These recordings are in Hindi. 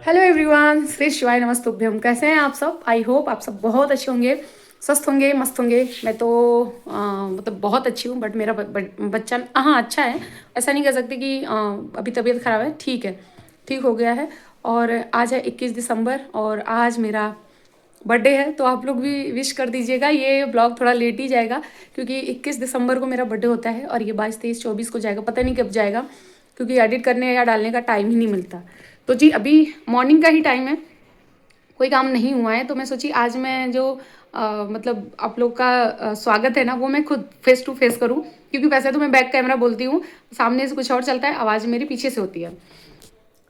हेलो एवरीवन, श्री शिवाय नमस्तुभ्यम। कैसे हैं आप सब? आई होप आप सब बहुत अच्छे होंगे, स्वस्थ होंगे, मस्त होंगे। मैं तो मतलब बहुत अच्छी हूँ, बट मेरा बच्चा हाँ अच्छा है। ऐसा नहीं कह सकते कि अभी तबीयत खराब है। ठीक है, ठीक हो गया है। और आज है 21 दिसंबर और आज मेरा बर्थडे है, तो आप लोग भी विश कर दीजिएगा। ये ब्लॉग थोड़ा लेट ही जाएगा क्योंकि 21 दिसंबर को मेरा बर्थडे होता है और ये 22, 23, 24 को जाएगा। पता नहीं कब जाएगा क्योंकि एडिट करने या डालने का टाइम ही नहीं मिलता। तो जी अभी मॉर्निंग का ही टाइम है, कोई काम नहीं हुआ है, तो मैं सोची आज मैं जो मतलब आप लोग का स्वागत है ना, वो मैं खुद फेस टू फेस करूं। क्योंकि वैसे तो मैं बैक कैमरा बोलती हूँ, सामने से कुछ और चलता है, आवाज़ मेरी पीछे से होती है।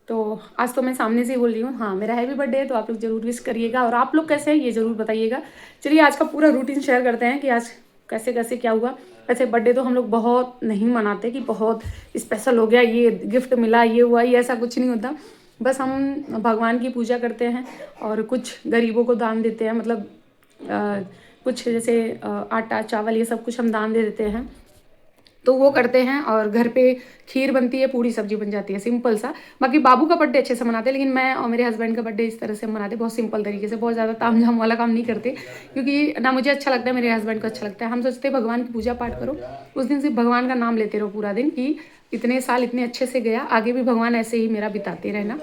तो आज तो मैं सामने से ही बोल रही हूँ। हाँ, मेरा हैप्पी बर्थडे है, तो आप लोग जरूर विश करिएगा। और आप लोग कैसे हैं ये जरूर बताइएगा। चलिए आज का पूरा रूटीन शेयर करते हैं कि आज कैसे कैसे क्या हुआ। वैसे बर्थडे तो हम लोग बहुत नहीं मनाते कि बहुत स्पेशल हो गया, ये गिफ्ट मिला, ये हुआ, ये ऐसा कुछ नहीं होता। बस हम भगवान की पूजा करते हैं और कुछ गरीबों को दान देते हैं। मतलब कुछ जैसे आटा चावल ये सब कुछ हम दान दे देते हैं, तो वो करते हैं। और घर पे खीर बनती है, पूरी सब्जी बन जाती है, सिंपल सा। बाकी बाबू का बर्थडे अच्छे से मनाते हैं, लेकिन मैं और मेरे हस्बैंड का बर्थडे इस तरह से मनाते हैं, बहुत सिंपल तरीके से, बहुत ज़्यादा तामझाम वाला काम नहीं करते। क्योंकि ना मुझे अच्छा लगता है, मेरे हस्बैंड को अच्छा लगता है। हम सोचते हैं भगवान की पूजा पाठ करो, उस दिन सिर्फ भगवान का नाम लेते रहो पूरा दिन, कि इतने साल इतने अच्छे से गया, आगे भी भगवान ऐसे ही मेरा बिताते रहना।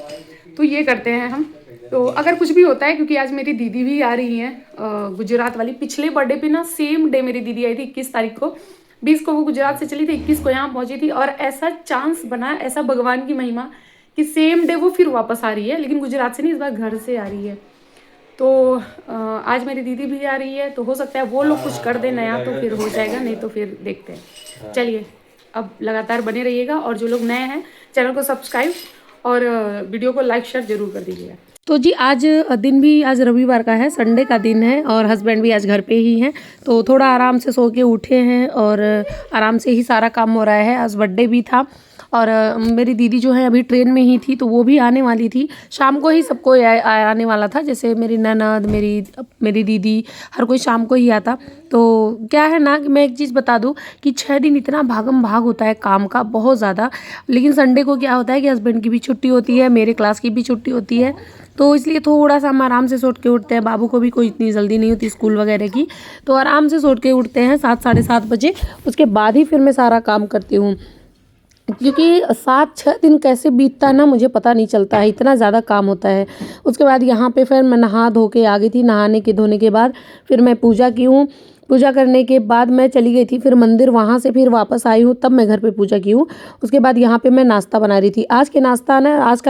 तो ये करते हैं हम। तो अगर कुछ भी होता है, क्योंकि आज मेरी दीदी भी आ रही हैं गुजरात वाली। पिछले बर्थडे पे ना सेम डे मेरी दीदी आई थी, 21 तारीख को। 20 को वो गुजरात से चली थी, 21 को यहाँ पहुंची थी। और ऐसा चांस बना, ऐसा भगवान की महिमा कि सेम डे वो फिर वापस आ रही है, लेकिन गुजरात से नहीं, इस बार घर से आ रही है। तो आज मेरी दीदी भी आ रही है, तो हो सकता है वो लोग कुछ कर दे नया, तो फिर हो जाएगा, नहीं तो फिर देखते हैं। चलिए अब लगातार बने रहिएगा, और जो लोग नए हैं चैनल को सब्सक्राइब और वीडियो को लाइक शेयर जरूर कर दीजिएगा। तो जी आज दिन भी, आज रविवार का है, संडे का दिन है, और हस्बैंड भी आज घर पे ही हैं। तो थोड़ा आराम से सो के उठे हैं और आराम से ही सारा काम हो रहा है। आज बर्थडे भी था और मेरी दीदी जो है अभी ट्रेन में ही थी, तो वो भी आने वाली थी। शाम को ही सबको आने वाला था, जैसे मेरी ननद, मेरी दीदी, हर कोई शाम को ही आता। तो क्या है ना कि मैं एक चीज़ बता दूं कि 6 दिन इतना भागम भाग होता है काम का, बहुत ज़्यादा। लेकिन संडे को क्या होता है कि हस्बैंड की भी छुट्टी होती है, मेरे क्लास की भी छुट्टी होती है, तो इसलिए थोड़ा सा हम आराम से सोट के उठते हैं। बाबू को भी कोई इतनी जल्दी नहीं होती स्कूल वगैरह की, तो आराम से सोट के उठते हैं 7 साढ़े 7 बजे। उसके बाद ही फिर मैं सारा काम करती हूँ, क्योंकि 7-6 दिन कैसे बीतता है ना, मुझे पता नहीं चलता है, इतना ज़्यादा काम होता है। उसके बाद यहाँ पे फिर मैं नहा धो के आ गई थी। नहाने के धोने के बाद फिर मैं पूजा की हूँ। पूजा करने के बाद मैं चली गई थी फिर मंदिर, वहाँ से फिर वापस आई हूँ, तब मैं घर पे पूजा की हूँ। उसके बाद यहाँ पे मैं नाश्ता बना रही थी। आज का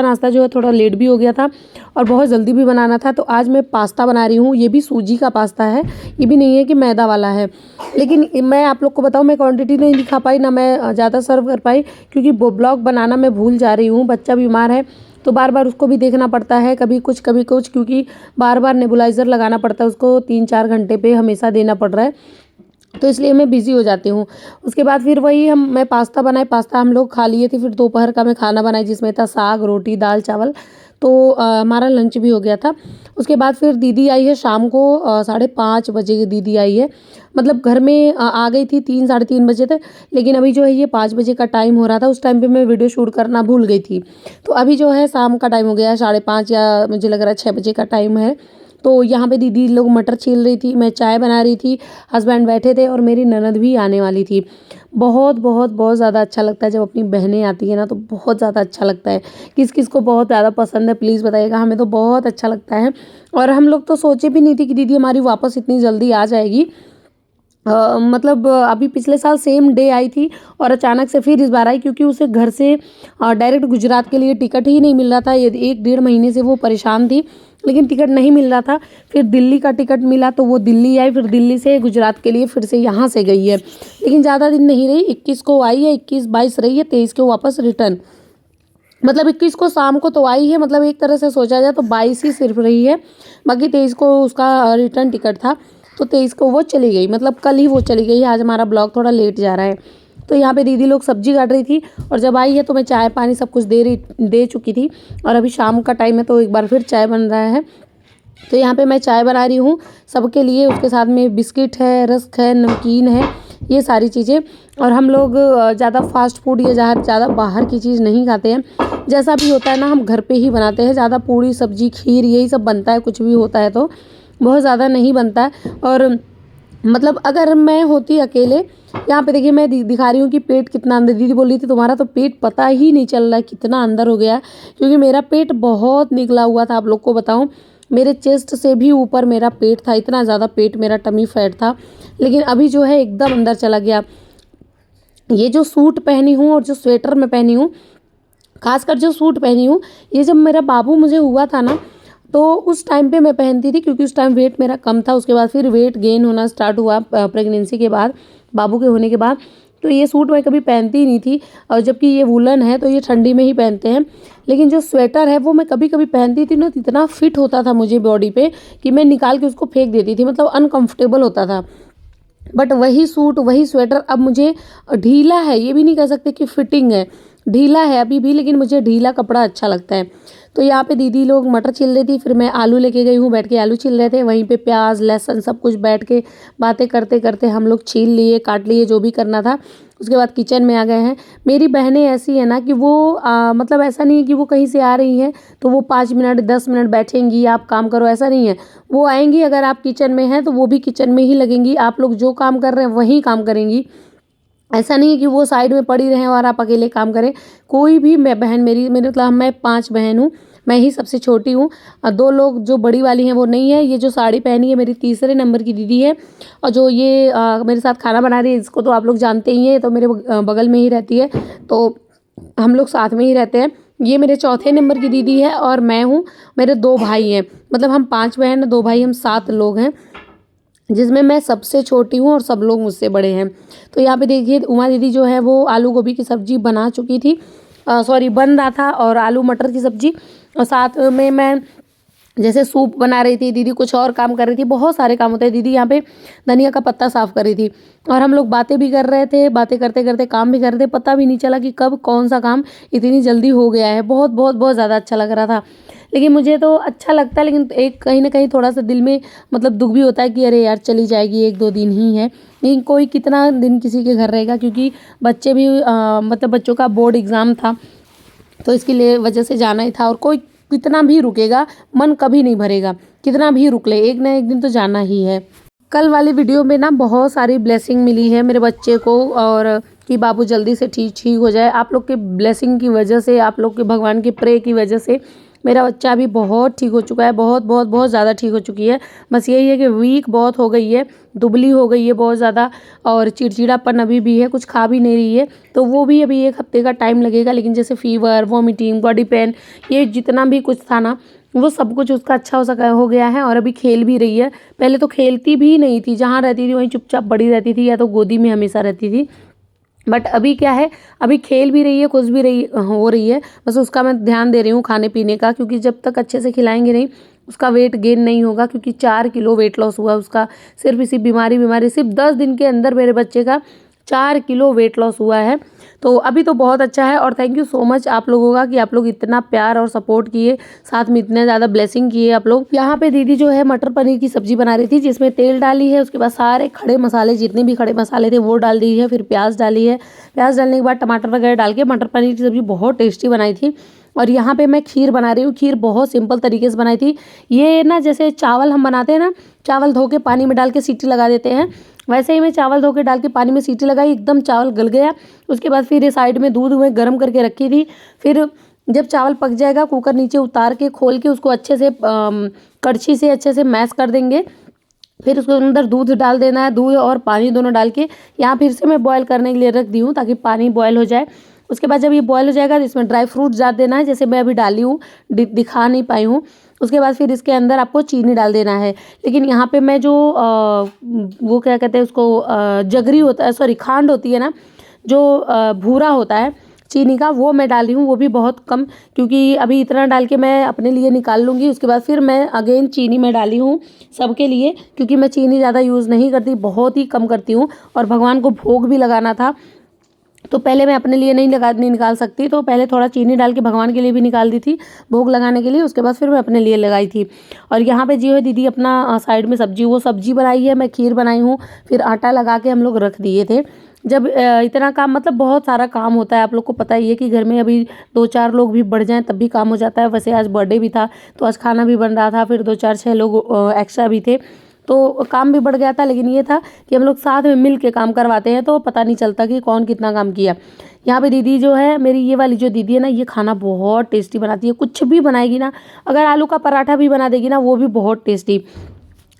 नाश्ता जो है थोड़ा लेट भी हो गया था और बहुत जल्दी भी बनाना था, तो आज मैं पास्ता बना रही हूँ। ये भी सूजी का पास्ता है, ये भी नहीं है कि मैदा वाला है। लेकिन मैं आप लोग को बताऊँ, मैं क्वांटिटी नहीं दिखा पाई, ना मैं ज़्यादा सर्व कर पाई, क्योंकि ब्लॉग बनाना मैं भूल जा रही हूँ। बच्चा बीमार है, तो बार बार उसको भी देखना पड़ता है, कभी कुछ कभी कुछ, क्योंकि बार बार नेबुलाइज़र लगाना पड़ता है उसको, 3-4 घंटे पे हमेशा देना पड़ रहा है, तो इसलिए मैं बिज़ी हो जाती हूँ। उसके बाद फिर वही मैं पास्ता बनाए, पास्ता हम लोग खा लिए थे। फिर दोपहर का मैं खाना बनाई, जिसमें था साग, रोटी, दाल, चावल। तो हमारा लंच भी हो गया था। उसके बाद फिर दीदी आई है शाम को, 5:30 बजे की दीदी आई है। मतलब घर में आ गई थी 3 साढ़े 3 बजे तक, लेकिन अभी जो है ये 5 बजे का टाइम हो रहा था, उस टाइम पे मैं वीडियो शूट करना भूल गई थी। तो अभी जो है शाम का टाइम हो गया है, 5:30 या मुझे लग रहा है 6 बजे का टाइम है। तो यहाँ पे दीदी लोग मटर छील रही थी, मैं चाय बना रही थी, हस्बैंड बैठे थे और मेरी ननद भी आने वाली थी। बहुत बहुत बहुत ज़्यादा अच्छा लगता है जब अपनी बहनें आती है ना, तो बहुत ज़्यादा अच्छा लगता है। किस किस को बहुत ज़्यादा पसंद है प्लीज़ बताइएगा, हमें तो बहुत अच्छा लगता है। और हम लोग तो सोचे भी नहीं थी कि दीदी हमारी वापस इतनी जल्दी आ जाएगी। मतलब अभी पिछले साल सेम डे आई थी और अचानक से फिर इस बार आई, क्योंकि उसे घर से डायरेक्ट गुजरात के लिए टिकट ही नहीं मिल रहा था। ये 1-1.5 महीने से वो परेशान थी, लेकिन टिकट नहीं मिल रहा था। फिर दिल्ली का टिकट मिला, तो वो दिल्ली आई, फिर दिल्ली से गुजरात के लिए फिर से यहाँ से गई है। लेकिन ज़्यादा दिन नहीं रही, 21 को आई है, 21-22 रही है, 23 को वापस रिटर्न। मतलब 21 को शाम को तो आई है, मतलब एक तरह से सोचा जाए तो 22 ही सिर्फ रही है, बाकी 23 को उसका रिटर्न टिकट था, तो 23 को वो चली गई। मतलब कल ही वो चली गई। आज हमारा ब्लॉग थोड़ा लेट जा रहा है। तो यहाँ पे दीदी लोग सब्जी काट रही थी, और जब आई है तो मैं चाय पानी सब कुछ दे चुकी थी, और अभी शाम का टाइम है तो एक बार फिर चाय बन रहा है। तो यहाँ पे मैं चाय बना रही हूँ सबके लिए। उसके साथ में बिस्किट है, रस्क है, नमकीन है, ये सारी चीज़ें। और हम लोग ज़्यादा फास्ट फूड या ज़्यादा बाहर की चीज़ नहीं खाते हैं। जैसा भी होता है ना, हम घर पे ही बनाते हैं। ज़्यादा पूड़ी सब्जी खीर यही सब बनता है, कुछ भी होता है तो बहुत ज़्यादा नहीं बनता है। और मतलब अगर मैं होती अकेले, यहाँ पे देखिए मैं दिखा रही हूँ कि पेट कितना अंदर, दीदी बोल रही थी तुम्हारा तो पेट पता ही नहीं चल रहा है कितना अंदर हो गया है, क्योंकि मेरा पेट बहुत निकला हुआ था। आप लोग को बताऊँ, मेरे चेस्ट से भी ऊपर मेरा पेट था, इतना ज़्यादा पेट मेरा टमी फैट था। लेकिन अभी जो है एकदम अंदर चला गया। ये जो सूट पहनी हूँ और जो स्वेटर मैं पहनी हूँ, खासकर जो सूट पहनी हूँ, ये जब मेरा बाबू मुझे हुआ था ना, तो उस टाइम पे मैं पहनती थी, क्योंकि उस टाइम वेट मेरा कम था। उसके बाद फिर वेट गेन होना स्टार्ट हुआ प्रेगनेंसी के बाद, बाबू के होने के बाद। तो ये सूट मैं कभी पहनती ही नहीं थी, और जबकि ये वुलन है तो ये ठंडी में ही पहनते हैं। लेकिन जो स्वेटर है वो मैं कभी कभी पहनती थी ना, तो इतना फिट होता था मुझे बॉडी पे कि मैं निकाल के उसको फेंक देती थी, मतलब अनकंफर्टेबल होता था। बट वही सूट वही स्वेटर अब मुझे ढीला है, ये भी नहीं कह सकते कि फिटिंग है, ढीला है अभी भी, लेकिन मुझे ढीला कपड़ा अच्छा लगता है। तो यहाँ पे दीदी लोग मटर छील रही थी, फिर मैं आलू लेके गई हूँ, बैठ के आलू छील रहे थे। वहीं पे प्याज लहसुन सब कुछ बैठ के बातें करते करते हम लोग छील लिए, काट लिए, जो भी करना था। उसके बाद किचन में आ गए हैं। मेरी बहनें ऐसी है ना कि वो मतलब ऐसा नहीं है कि वो कहीं से आ रही हैं तो वो 5 मिनट 10 मिनट बैठेंगी आप काम करो, ऐसा नहीं है। वो आएंगी, अगर आप किचन में हैं तो वो भी किचन में ही लगेंगी, आप लोग जो काम कर रहे हैं वही काम करेंगी। ऐसा नहीं है कि वो साइड में पड़ी रहें और आप अकेले काम करें। कोई भी मैं बहन मेरे मतलब मैं 5 बहन हूँ, मैं ही सबसे छोटी हूँ। 2 लोग जो बड़ी वाली हैं वो नहीं है। ये जो साड़ी पहनी है मेरी तीसरे नंबर की दीदी है। और जो ये मेरे साथ खाना बना रही है, इसको तो आप लोग जानते ही हैं, ये तो मेरे बगल में ही रहती है, तो हम लोग साथ में ही रहते हैं। ये मेरे चौथे नंबर की दीदी है और मैं हूँ। मेरे 2 भाई हैं, मतलब हम 5 बहन 2 भाई, हम 7 लोग हैं, जिसमें मैं सबसे छोटी हूँ और सब लोग मुझसे बड़े हैं। तो यहाँ पे देखिए उमा दीदी जो है वो आलू गोभी की सब्जी बना चुकी थी, सॉरी बन रहा था, और आलू मटर की सब्जी। और साथ में मैं जैसे सूप बना रही थी, दीदी कुछ और काम कर रही थी, बहुत सारे काम होते हैं। दीदी यहाँ पे धनिया का पत्ता साफ कर रही थी, और हम लोग बातें भी कर रहे थे, बातें करते करते काम भी कर रहे थे। पता भी नहीं चला कि कब कौन सा काम इतनी जल्दी हो गया है। बहुत बहुत बहुत ज़्यादा अच्छा लग रहा था। लेकिन मुझे तो अच्छा लगता है, लेकिन एक कहीं ना कहीं थोड़ा सा दिल में मतलब दुख भी होता है कि अरे यार चली जाएगी, 1-2 दिन ही है। लेकिन कोई कितना दिन किसी के घर रहेगा, क्योंकि बच्चे भी मतलब बच्चों का बोर्ड एग्ज़ाम था, तो इसके लिए वजह से जाना ही था। और कोई कितना भी रुकेगा, मन कभी नहीं भरेगा, कितना भी रुक ले, एक ना एक दिन तो जाना ही है। कल वाली वीडियो में ना बहुत सारी ब्लेसिंग मिली है मेरे बच्चे को, और कि बाबू जल्दी से ठीक हो जाए। आप लोग के ब्लेसिंग की वजह से, आप लोग के भगवान के प्रे की वजह से मेरा बच्चा अभी बहुत ठीक हो चुका है, बहुत बहुत बहुत ज़्यादा ठीक हो चुकी है। बस यही है कि वीक बहुत हो गई है, दुबली हो गई है बहुत ज़्यादा, और चिड़चिड़ापन अभी भी है, कुछ खा भी नहीं रही है। तो वो भी अभी 1 हफ्ते का टाइम लगेगा। लेकिन जैसे फीवर, वॉमिटिंग, बॉडी पेन, ये जितना भी कुछ था ना, वो सब कुछ उसका अच्छा हो गया है। और अभी खेल भी रही है। पहले तो खेलती भी नहीं थी, जहाँ रहती थी वहीं चुपचाप बड़ी रहती थी, या तो गोदी में हमेशा रहती थी। बट अभी क्या है, अभी खेल भी रही है, कुछ भी हो रही है। बस उसका मैं ध्यान दे रही हूँ खाने पीने का, क्योंकि जब तक अच्छे से खिलाएंगे नहीं उसका वेट गेन नहीं होगा। क्योंकि 4 किलो वेट लॉस हुआ उसका, सिर्फ इसी बीमारी सिर्फ 10 दिन के अंदर मेरे बच्चे का 4 किलो वेट लॉस हुआ है। तो अभी तो बहुत अच्छा है। और थैंक यू सो मच आप लोगों का कि आप लोग इतना प्यार और सपोर्ट किए, साथ में इतने ज़्यादा ब्लेसिंग किए आप लोग। यहाँ पे दीदी जो है मटर पनीर की सब्जी बना रही थी, जिसमें तेल डाली है, उसके बाद सारे खड़े मसाले, जितने भी खड़े मसाले थे वो डाल दी है, फिर प्याज डाली है, प्याज डालने के बाद टमाटर वगैरह डाल के मटर पनीर की सब्जी बहुत टेस्टी बनाई थी। और यहाँ पे मैं खीर बना रही हूँ। खीर बहुत सिंपल तरीके से बनाई थी। ये ना जैसे चावल हम बनाते हैं ना, चावल धो के पानी में डाल के सीटी लगा देते हैं, वैसे ही मैं चावल धो के डाल के पानी में सीटी लगाई, एकदम चावल गल गया। उसके बाद फिर ये साइड में दूध में गर्म करके रखी थी। फिर जब चावल पक जाएगा, कुकर नीचे उतार के खोल के उसको अच्छे से कड़छी से अच्छे से मैश कर देंगे। फिर उसके अंदर दूध डाल देना है, दूध और पानी दोनों डाल के यहाँ फिर से मैं बॉयल करने के लिए रख दी हूँ, ताकि पानी बॉयल हो जाए। उसके बाद जब ये बॉयल हो जाएगा तो इसमें ड्राई फ्रूट्स डाल देना है, जैसे मैं अभी डाली हूँ, दिखा नहीं पाई हूँ। उसके बाद फिर इसके अंदर आपको चीनी डाल देना है। लेकिन यहाँ पे मैं जो वो क्या कहते हैं उसको, जगरी होता है, सॉरी खांड होती है ना, जो भूरा होता है चीनी का, वो मैं डाल रही हूँ, वो भी बहुत कम, क्योंकि अभी इतना डाल के मैं अपने लिए निकाल लूँगी। उसके बाद फिर मैं अगेन चीनी में डाली हूँ सबके लिए, क्योंकि मैं चीनी ज़्यादा यूज़ नहीं करती, बहुत ही कम करती हूँ। और भगवान को भोग भी लगाना था, तो पहले मैं अपने लिए नहीं निकाल सकती, तो पहले थोड़ा चीनी डाल के भगवान के लिए भी निकाल दी थी भोग लगाने के लिए, उसके बाद फिर मैं अपने लिए लगाई थी। और यहाँ पे जी है दीदी अपना साइड में सब्जी, वो सब्जी बनाई है, मैं खीर बनाई हूँ, फिर आटा लगा के हम लोग रख दिए थे। जब इतना काम, मतलब बहुत सारा काम होता है, आप लोग को पता ही है कि घर में अभी 2-4 लोग भी बढ़ जाएं तब भी काम हो जाता है। वैसे आज बर्थडे भी था तो आज खाना भी बन रहा था, फिर 2-4-6 लोग एक्स्ट्रा भी थे तो काम भी बढ़ गया था। लेकिन ये था कि हम लोग साथ में मिल के काम करवाते हैं तो पता नहीं चलता कि कौन कितना काम किया। यहाँ पे दीदी जो है मेरी, ये वाली जो दीदी है ना, ये खाना बहुत टेस्टी बनाती है। कुछ भी बनाएगी ना, अगर आलू का पराठा भी बना देगी ना वो भी बहुत टेस्टी,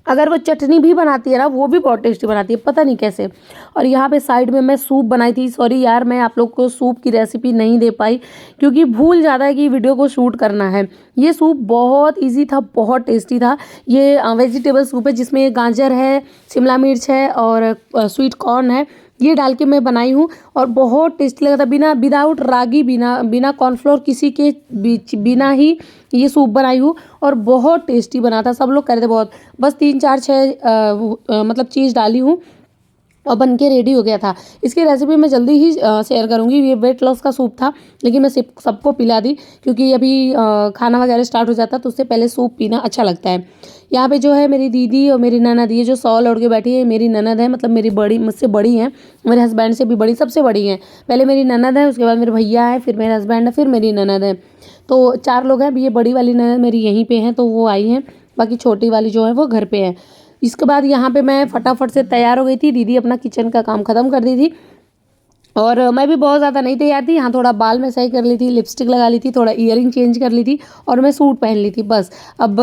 अगर वो चटनी भी बनाती है ना वो भी बहुत टेस्टी बनाती है, पता नहीं कैसे। और यहाँ पे साइड में मैं सूप बनाई थी। सॉरी यार, मैं आप लोग को सूप की रेसिपी नहीं दे पाई क्योंकि भूल जाता है कि वीडियो को शूट करना है। ये सूप बहुत इजी था, बहुत टेस्टी था। ये वेजिटेबल सूप है जिसमें गाजर है, शिमला मिर्च है और स्वीट कॉर्न है, ये डाल के मैं बनाई हूँ और बहुत टेस्टी लगा था। विदाउट रागी, बिना कॉर्नफ्लोर किसी के बिना ही ये सूप बनाई हूँ और बहुत टेस्टी बना था। सब लोग कह रहे थे बहुत, बस 3-4-6 मतलब चीज़ डाली हूँ और बन के रेडी हो गया था। इसकी रेसिपी मैं जल्दी ही शेयर करूँगी। ये वेट लॉस का सूप था लेकिन मैं सबको पिला दी क्योंकि अभी खाना वगैरह स्टार्ट हो जाता तो उससे पहले सूप पीना अच्छा लगता है। यहाँ पे जो है मेरी दीदी और मेरी ननद, ये जो शॉल ओढ़ के बैठी है मेरी ननद है, मतलब मेरी बड़ी, मुझसे बड़ी हैं, मेरे हस्बैंड से भी बड़ी, सबसे बड़ी हैं। पहले मेरी ननद है, उसके बाद मेरे भैया है, फिर मेरे हस्बैंड है, फिर मेरी ननद है। तो 4 लोग हैं। ये बड़ी वाली ननद मेरी यहीं पे हैं तो वो आई हैं, बाकी छोटी वाली जो है वो घर पे है। इसके बाद यहाँ पे मैं फटाफट से तैयार हो गई थी। दीदी अपना किचन का काम ख़त्म कर दी थी और मैं भी बहुत ज़्यादा नहीं तैयार थी। यहाँ थोड़ा बाल में सही कर ली थी, लिपस्टिक लगा ली थी, थोड़ा ईयरिंग चेंज कर ली थी और मैं सूट पहन ली थी। बस अब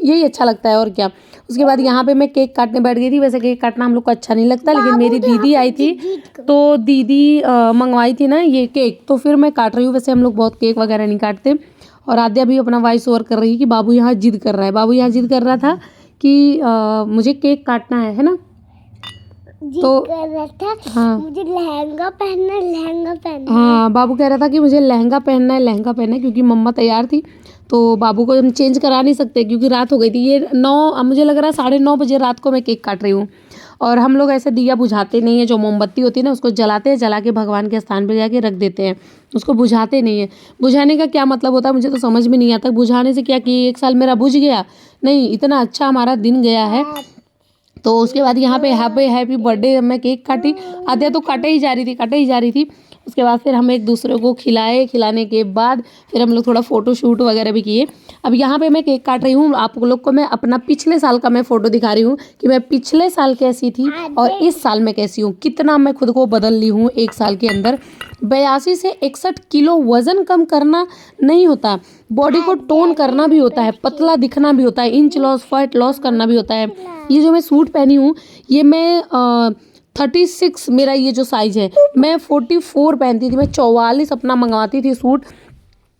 यही अच्छा लगता है और क्या। उसके बाद यहाँ पे मैं केक काटने बैठ गई थी। वैसे केक काटना हम लोग को अच्छा नहीं लगता लेकिन मेरी दीदी आई थी तो दीदी मंगवाई थी ना ये केक, तो फिर मैं काट रही हूँ। वैसे हम लोग बहुत केक वगैरह नहीं काटते। और आद्या भी अपना वॉइस ओवर कर रही है कि बाबू यहाँ जिद कर रहा है। बाबू यहाँ जिद कर रहा था कि मुझे केक काटना है ना, तो कर रहा था हाँ मुझे लहंगा पहनना है, लहंगा पहनना है। हाँ, बाबू कह रहा था कि मुझे लहंगा पहनना है, लहंगा पहनना है, क्योंकि मम्मा तैयार थी तो बाबू को हम चेंज करा नहीं सकते क्योंकि रात हो गई थी। ये 9, मुझे लग रहा है 9:30 बजे रात को मैं केक काट रही हूँ। और हम लोग ऐसे दिया बुझाते नहीं है, जो मोमबत्ती होती है ना उसको जलाते हैं, जला के भगवान के स्थान पर जाके रख देते हैं, उसको बुझाते नहीं है। बुझाने का क्या मतलब होता है मुझे तो समझ में नहीं आता। बुझाने से क्या कि 1 साल मेरा बुझ गया नहीं, इतना अच्छा हमारा दिन गया है। तो उसके बाद यहाँ पे हैप्पी बर्थडे मैं केक काटी। आद्या तो काटे ही जा रही थी। उसके बाद फिर हम एक दूसरे को खिलाने के बाद फिर हम लोग थोड़ा फ़ोटो शूट वगैरह भी किए। अब यहाँ पे मैं केक काट रही हूँ, आप लोग को मैं अपना पिछले साल का मैं फ़ोटो दिखा रही हूँ कि मैं पिछले साल कैसी थी और इस साल मैं कैसी हूँ, कितना मैं खुद को बदल ली हूँ 1 साल के अंदर। 82 से 61 किलो वज़न कम करना नहीं होता, बॉडी को टोन करना भी होता है, पतला दिखना भी होता है, इंच लॉस, फैट लॉस करना भी होता है। ये जो मैं सूट पहनी हूँ ये मैं 36 मेरा ये जो साइज़ है, मैं 44 पहनती थी, मैं 44 अपना मंगवाती थी सूट।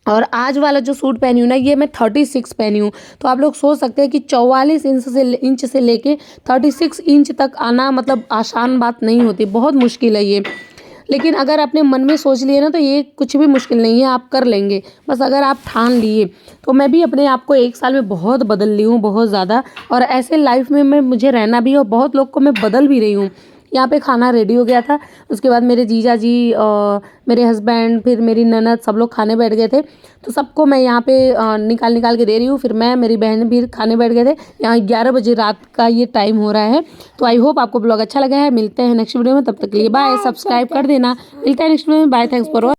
और आज वाला जो सूट पहनी हूँ ना ये मैं 36 पहनी हूँ। तो आप लोग सोच सकते हैं कि 44 इंच से लेके 36 इंच तक आना मतलब आसान बात नहीं होती, बहुत मुश्किल है ये। लेकिन अगर अपने मन में सोच लिए ना तो ये कुछ भी मुश्किल नहीं है, आप कर लेंगे बस अगर आप ठान लिए। तो मैं भी अपने आप को 1 साल में बहुत बदल ली हूँ, बहुत ज़्यादा। और ऐसे लाइफ में मुझे रहना भी, और बहुत लोग को मैं बदल भी रही हूँ। यहाँ पे खाना रेडी हो गया था, उसके बाद मेरे जीजा जी और मेरे हस्बैंड, फिर मेरी ननद, सब लोग खाने बैठ गए थे। तो सबको मैं यहाँ पे निकाल के दे रही हूँ। फिर मैं, मेरी बहन भी खाने बैठ गए थे। यहाँ 11 बजे रात का ये टाइम हो रहा है। तो आई होप आपको ब्लॉग अच्छा लगा है। मिलते हैं नेक्स्ट वीडियो में, तब तक के लिए बाय। सब्सक्राइब कर देना। मिलते हैं नेक्स्ट वीडियो में, बाय। Thanks for